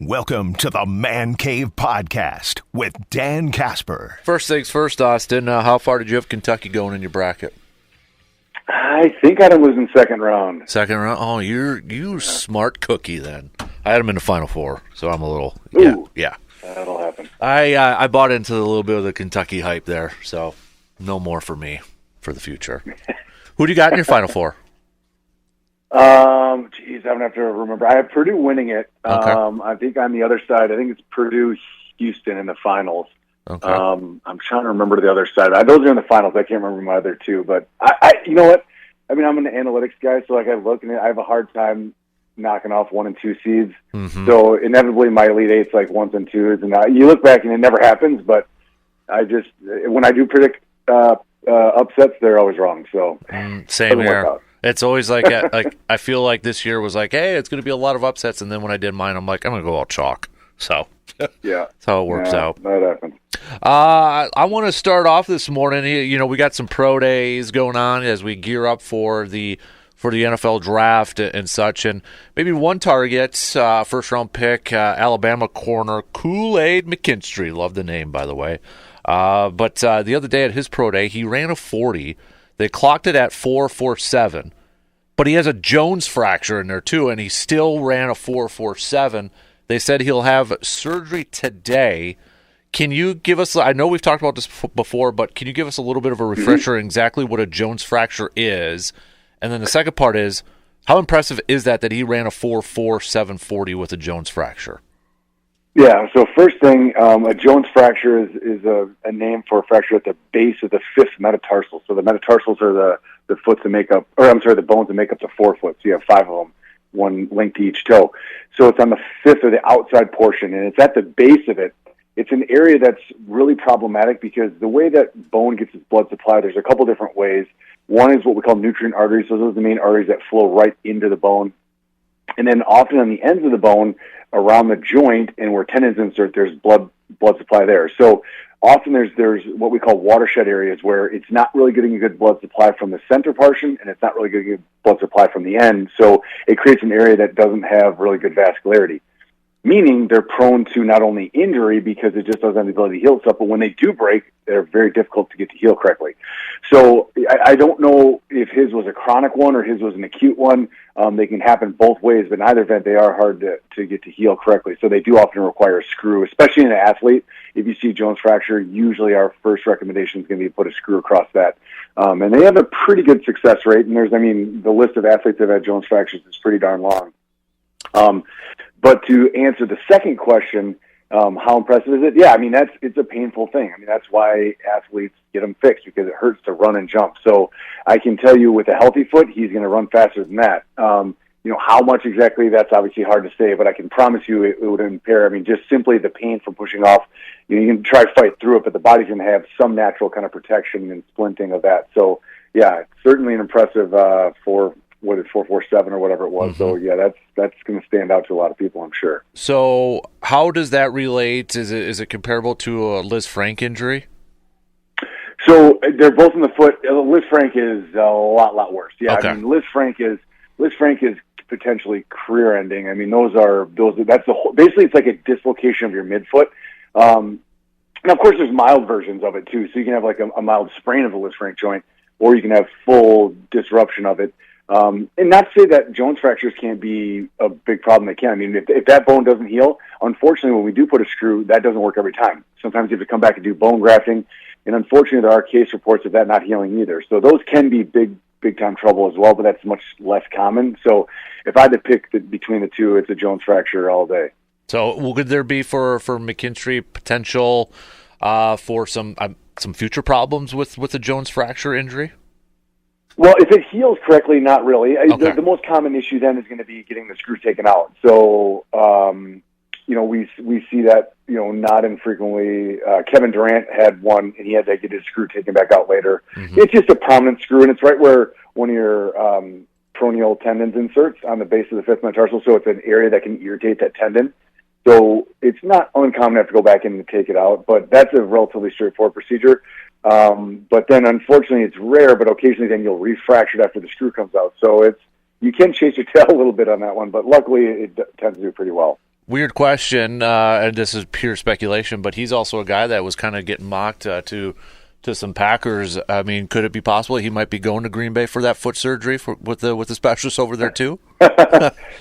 Welcome to the Man Cave Podcast with Dan Casper. First things first, Austin, how far did you have Kentucky going in your bracket? I think I had him losing second round. Second round? Oh, you smart cookie then. I had him in the Final Four, so I'm a little, yeah. That'll happen. I bought into a little bit of the Kentucky hype there, so no more for me for the future. Who do you got in your Final Four? I'm gonna have to remember. I have Purdue winning it. Okay. I think on the other side, I think it's Purdue, Houston in the finals. Okay. I'm trying to remember the other side. Those are in the finals. I can't remember my other two, but you know what? I mean, I'm an analytics guy, so like I look and I have a hard time knocking off 1 and 2 seeds. Mm-hmm. So inevitably, my Elite Eight's like 1s and 2s, and you look back and it never happens. But when I do predict upsets, they're always wrong. So same here. It's always like I feel like this year was like, hey, it's going to be a lot of upsets, and then when I did mine, I'm like, I'm going to go all chalk. So yeah, that's how it works out. That happens. I want to start off this morning. You know, we got some pro days going on as we gear up for the NFL draft and such, and maybe one target, first round pick, Alabama corner Kool-Aid McKinstry. Love the name, by the way. But the other day at his pro day, he ran a 40. They clocked it at 4.47, but he has a Jones fracture in there too, and he still ran a 4.47. They said he'll have surgery today. Can you give us, I know we've talked about this before, but can you give us a little bit of a refresher exactly what a Jones fracture is? And then the second part is, how impressive is that he ran a 4.47 with a Jones fracture? Yeah, so first thing, a Jones fracture is a name for a fracture at the base of the fifth metatarsal. So the metatarsals are the bones that make up the forefoot. So you have 5 of them, one linked to each toe. So it's on the fifth or the outside portion, and it's at the base of it. It's an area that's really problematic because the way that bone gets its blood supply, there's a couple different ways. One is what we call nutrient arteries. So those are the main arteries that flow right into the bone. And then often on the ends of the bone, around the joint and where tendons insert, there's blood supply there. So often there's what we call watershed areas where it's not really getting a good blood supply from the center portion and it's not really getting good blood supply from the end. So it creates an area that doesn't have really good vascularity, meaning they're prone to not only injury because it just doesn't have the ability to heal itself, but when they do break, they're very difficult to get to heal correctly. So I don't know if his was a chronic one or his was an acute one. They can happen both ways, but in either event, they are hard to get to heal correctly. So they do often require a screw, especially in an athlete. If you see Jones fracture, usually our first recommendation is going to be to put a screw across that. And they have a pretty good success rate. And the list of athletes that have had Jones fractures is pretty darn long. But to answer the second question, how impressive is it? Yeah, it's a painful thing. That's why athletes get them fixed, because it hurts to run and jump. So I can tell you with a healthy foot, he's going to run faster than that. How much exactly, that's obviously hard to say, but I can promise you it would impair. just simply the pain from pushing off. You can try to fight through it, but the body's going to have some natural kind of protection and splinting of that. So, yeah, certainly an impressive 4.47 or whatever it was. Mm-hmm. So yeah, that's going to stand out to a lot of people, I'm sure. So how does that relate? Is it comparable to a Liz Frank injury? So they're both in the foot. Liz Frank is a lot worse. Yeah, okay. Liz Frank is potentially career ending. That's the whole. Basically, it's like a dislocation of your midfoot. And of course, there's mild versions of it too. So you can have like a mild sprain of the Liz Frank joint, or you can have full disruption of it. And not to say that Jones fractures can't be a big problem. They can. If that bone doesn't heal, unfortunately, when we do put a screw, that doesn't work every time. Sometimes you have to come back and do bone grafting. And unfortunately, there are case reports of that not healing either. So those can be big time trouble as well, but that's much less common. So if I had to pick between the two, it's a Jones fracture all day. So could there be for McKinstry potential for some future problems with the Jones fracture injury? Well, if it heals correctly, not really. Okay. The most common issue then is going to be getting the screw taken out. So, we see that, not infrequently. Kevin Durant had one, and he had to get his screw taken back out later. Mm-hmm. It's just a prominent screw, and it's right where one of your peroneal tendons inserts on the base of the fifth metatarsal, so it's an area that can irritate that tendon. So it's not uncommon to have to go back in and take it out, but that's a relatively straightforward procedure. But then, unfortunately, it's rare, but occasionally then you'll refracture it after the screw comes out. So you can chase your tail a little bit on that one, but luckily it tends to do pretty well. Weird question, and this is pure speculation, but he's also a guy that was kind of getting mocked to some Packers. I mean, could it be possible he might be going to Green Bay for that foot surgery with the specialists over there too?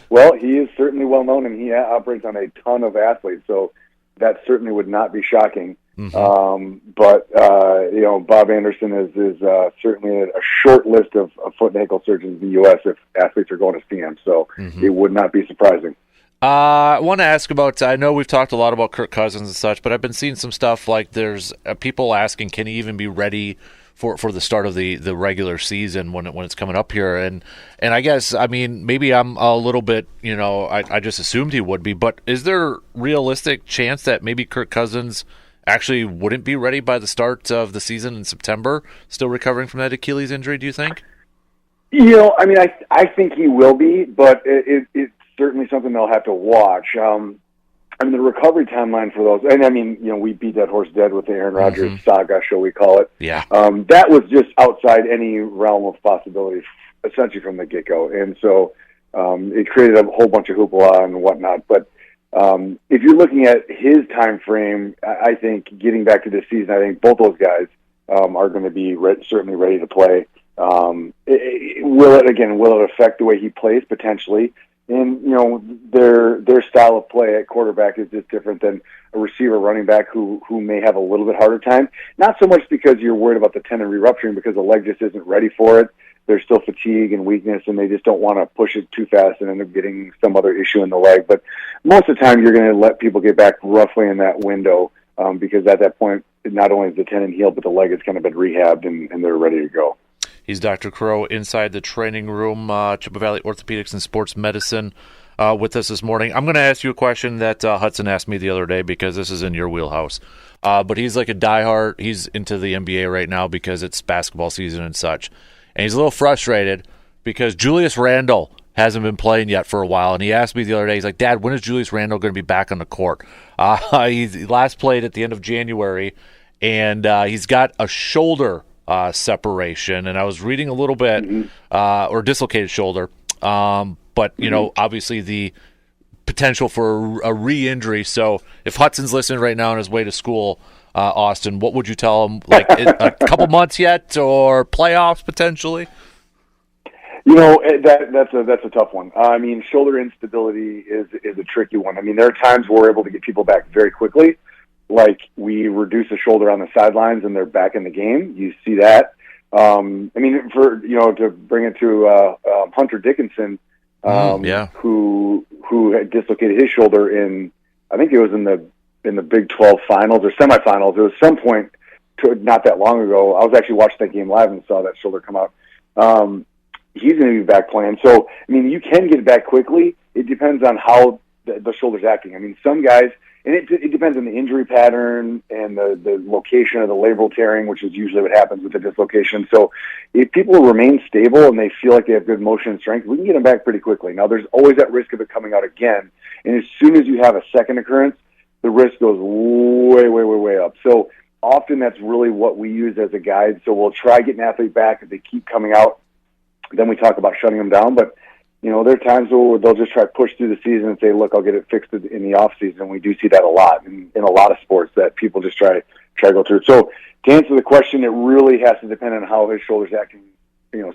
Well, he is certainly well known, and he operates on a ton of athletes, so that certainly would not be shocking. But Bob Anderson is certainly a short list of foot and ankle surgeons in the U.S. if athletes are going to see him, so it would not be surprising. I want to ask about, I know we've talked a lot about Kirk Cousins and such, but I've been seeing some stuff like there's people asking, can he even be ready for the start of the regular season when it's coming up here? And I guess, I mean, maybe I'm a little bit, I just assumed he would be, but is there realistic chance that maybe Kirk Cousins actually wouldn't be ready by the start of the season in September, still recovering from that Achilles injury, do you think? I mean, I think he will be, but it's certainly something they'll have to watch. I mean, the recovery timeline for those, and I mean, we beat that horse dead with the Aaron Rodgers saga, shall we call it. Yeah. That was just outside any realm of possibility, essentially from the get-go. And so it created a whole bunch of hoopla and whatnot. But if you're looking at his time frame, I think getting back to this season, I think both those guys are going to be certainly ready to play. Will it affect the way he plays? Potentially. And, their style of play at quarterback is just different than a receiver running back who may have a little bit harder time. Not so much because you're worried about the tendon re-rupturing, because the leg just isn't ready for it. There's still fatigue and weakness, and they just don't want to push it too fast and end up getting some other issue in the leg. But most of the time, you're going to let people get back roughly in that window because at that point, not only is the tendon healed, but the leg has kind of been rehabbed and they're ready to go. He's Dr. Crow inside the training room, Chippewa Valley Orthopedics and Sports Medicine with us this morning. I'm going to ask you a question that Hudson asked me the other day because this is in your wheelhouse. But he's like a diehard. He's into the NBA right now because it's basketball season and such. And he's a little frustrated because Julius Randle hasn't been playing yet for a while. And he asked me the other day, he's like, Dad, when is Julius Randle going to be back on the court? He last played at the end of January, and he's got a shoulder separation, and I was reading a little bit, or dislocated shoulder, but obviously the potential for a re-injury. So if Hudson's listening right now on his way to school, Austin, what would you tell him? Like a couple months yet, or playoffs potentially? That's a tough one. I mean, shoulder instability is a tricky one. I mean, there are times where we're able to get people back very quickly. Like we reduce a shoulder on the sidelines and they're back in the game. You see that. I mean, to bring it to Hunter Dickinson, who had dislocated his shoulder in, I think it was in the Big 12 finals or semifinals. It was some point not that long ago. I was actually watching that game live and saw that shoulder come out. He's going to be back playing. So, I mean, you can get back quickly. It depends on how the shoulder's acting. I mean, some guys. And it depends on the injury pattern and the location of the labral tearing, which is usually what happens with the dislocation. So if people remain stable and they feel like they have good motion and strength, we can get them back pretty quickly. Now, there's always that risk of it coming out again. And as soon as you have a second occurrence, the risk goes way, way, way, way up. So often that's really what we use as a guide. So we'll try getting an athlete back. If they keep coming out, then we talk about shutting them down. But there are times where they'll just try to push through the season and say, look, I'll get it fixed in the off season. We do see that a lot in a lot of sports, that people just try to go through. So to answer the question, it really has to depend on how his shoulder's acting,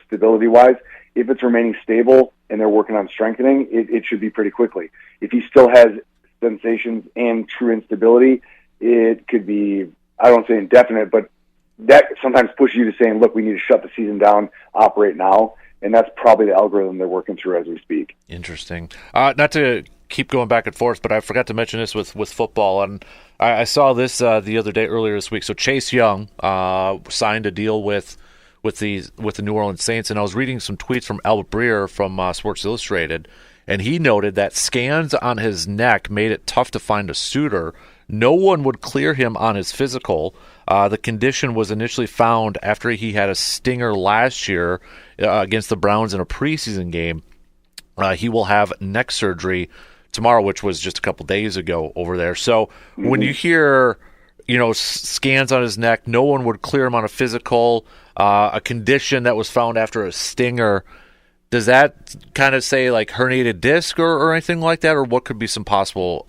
stability wise. If it's remaining stable and they're working on strengthening, it should be pretty quickly. If he still has sensations and true instability, it could be, I don't say indefinite, but that sometimes pushes you to saying, look, we need to shut the season down, operate now. And that's probably the algorithm they're working through as we speak. Interesting. Not to keep going back and forth, but I forgot to mention this with football. And I saw this the other day, earlier this week. So Chase Young signed a deal with the New Orleans Saints. And I was reading some tweets from Albert Breer from Sports Illustrated. And he noted that scans on his neck made it tough to find a suitor. No one would clear him on his physical. The condition was initially found after he had a stinger last year against the Browns in a preseason game. He will have neck surgery tomorrow, which was just a couple days ago over there. So when you hear, scans on his neck, no one would clear him on a physical, a condition that was found after a stinger, Does that kind of say like herniated disc or anything like that, or what could be some possible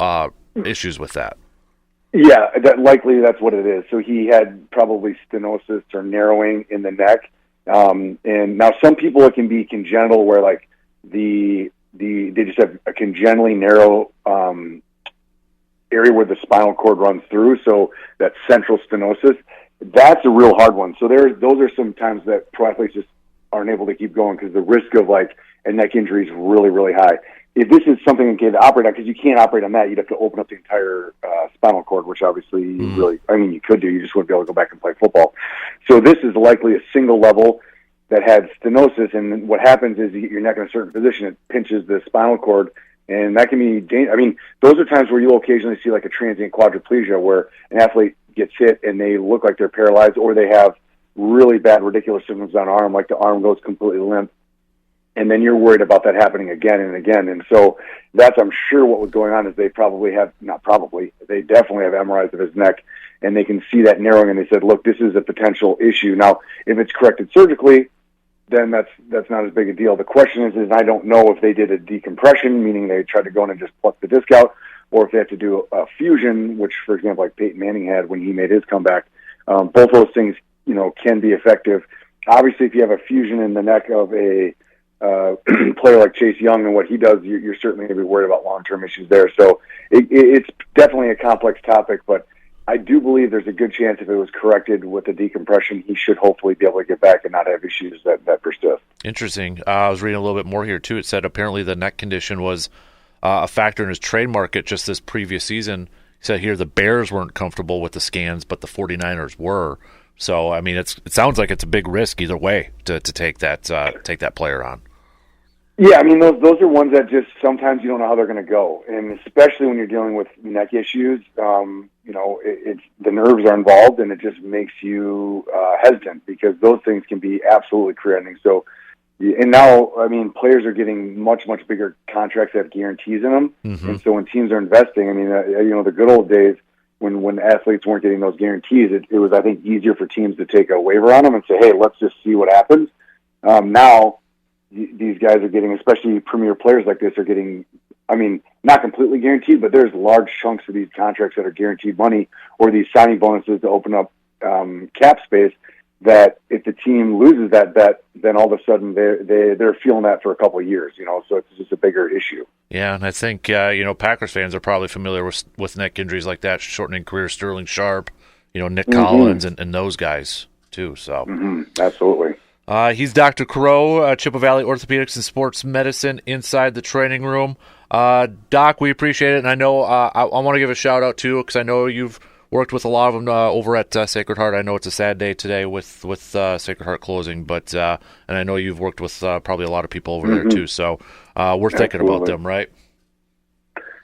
issues with that? Yeah, likely that's what it is. So he had probably stenosis or narrowing in the neck. And now some people, it can be congenital, where like they just have a congenitally narrow area where the spinal cord runs through. So that central stenosis, that's a real hard one. So those are some times that pro athletes just aren't able to keep going because the risk of like a neck injury is really, really high. If this is something that can operate on, because you can't operate on that, you'd have to open up the entire spinal cord, which obviously you could do. You just wouldn't be able to go back and play football. So this is likely a single level that had stenosis, and what happens is you get your neck in a certain position, it pinches the spinal cord, and that can be dangerous. I mean, those are times where you'll occasionally see like a transient quadriplegia where an athlete gets hit and they look like they're paralyzed, or they have really bad radicular symptoms on arm, like the arm goes completely limp. And then you're worried about that happening again and again. And so that's, I'm sure what was going on is they definitely have MRIs of his neck, and they can see that narrowing, and they said, look, this is a potential issue. Now, if it's corrected surgically, then that's not as big a deal. The question is I don't know if they did a decompression, meaning they tried to go in and just pluck the disc out, or if they had to do a fusion, which, for example, like Peyton Manning had when he made his comeback. Both those things, can be effective. Obviously, if you have a fusion in the neck of a player like Chase Young and what he does, you're certainly going to be worried about long-term issues there. So it's definitely a complex topic, but I do believe there's a good chance if it was corrected with the decompression, he should hopefully be able to get back and not have issues that persist. Interesting. I was reading a little bit more here, too. It said apparently the neck condition was a factor in his trade market just this previous season. He said here the Bears weren't comfortable with the scans, but the 49ers were. So, I mean, it sounds like it's a big risk either way to take that player on. Yeah, I mean, those are ones that just sometimes you don't know how they're going to go, and especially when you're dealing with neck issues, it's the nerves are involved, and it just makes you hesitant because those things can be absolutely career-ending. So, and now, I mean, players are getting much, much bigger contracts that have guarantees in them, and so when teams are investing, I mean, the good old days when athletes weren't getting those guarantees, it was, I think, easier for teams to take a waiver on them and say, hey, let's just see what happens. Now, these guys are getting, especially premier players like this, are getting, I mean, not completely guaranteed, but there's large chunks of these contracts that are guaranteed money, or these signing bonuses to open up cap space, that if the team loses that bet, then all of a sudden they're feeling that for a couple of years, so it's just a bigger issue. Yeah, and I think, Packers fans are probably familiar with neck injuries like that, shortening career, Sterling Sharp, Nick Collins, and those guys, too. So Absolutely. He's Dr. Crow, Chippewa Valley Orthopedics and Sports Medicine inside the training room. Doc, we appreciate it, and I know I want to give a shout-out, too, because I know you've worked with a lot of them over at Sacred Heart. I know it's a sad day today with Sacred Heart closing, but and I know you've worked with probably a lot of people over there, too, so we're thinking about them, right?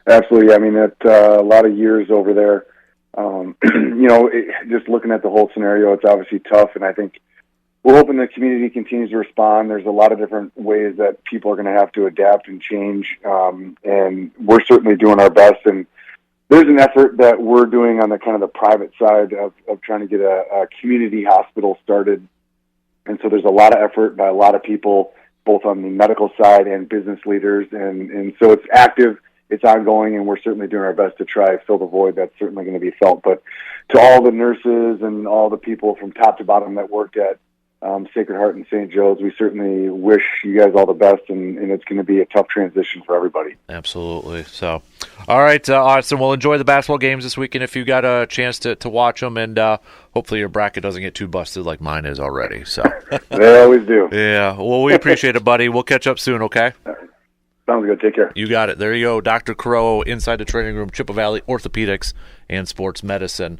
Absolutely. I mean, a lot of years over there. Just looking at the whole scenario, it's obviously tough, and I think we're hoping the community continues to respond. There's a lot of different ways that people are going to have to adapt and change, and we're certainly doing our best. And there's an effort that we're doing on the kind of the private side of trying to get a community hospital started. And so there's a lot of effort by a lot of people, both on the medical side and business leaders. And so it's active, it's ongoing, and we're certainly doing our best to try to fill the void that's certainly going to be felt. But to all the nurses and all the people from top to bottom that worked at Sacred Heart and St. Joe's, we certainly wish you guys all the best, and it's going to be a tough transition for everybody. Absolutely. So, all right, awesome. Well, enjoy the basketball games this weekend if you got a chance to watch them, and hopefully your bracket doesn't get too busted like mine is already. So They always do. Yeah. Well, we appreciate it, buddy. We'll catch up soon, okay? Sounds good. Take care. You got it. There you go. Dr. Crow inside the training room, Chippewa Valley Orthopedics and Sports Medicine.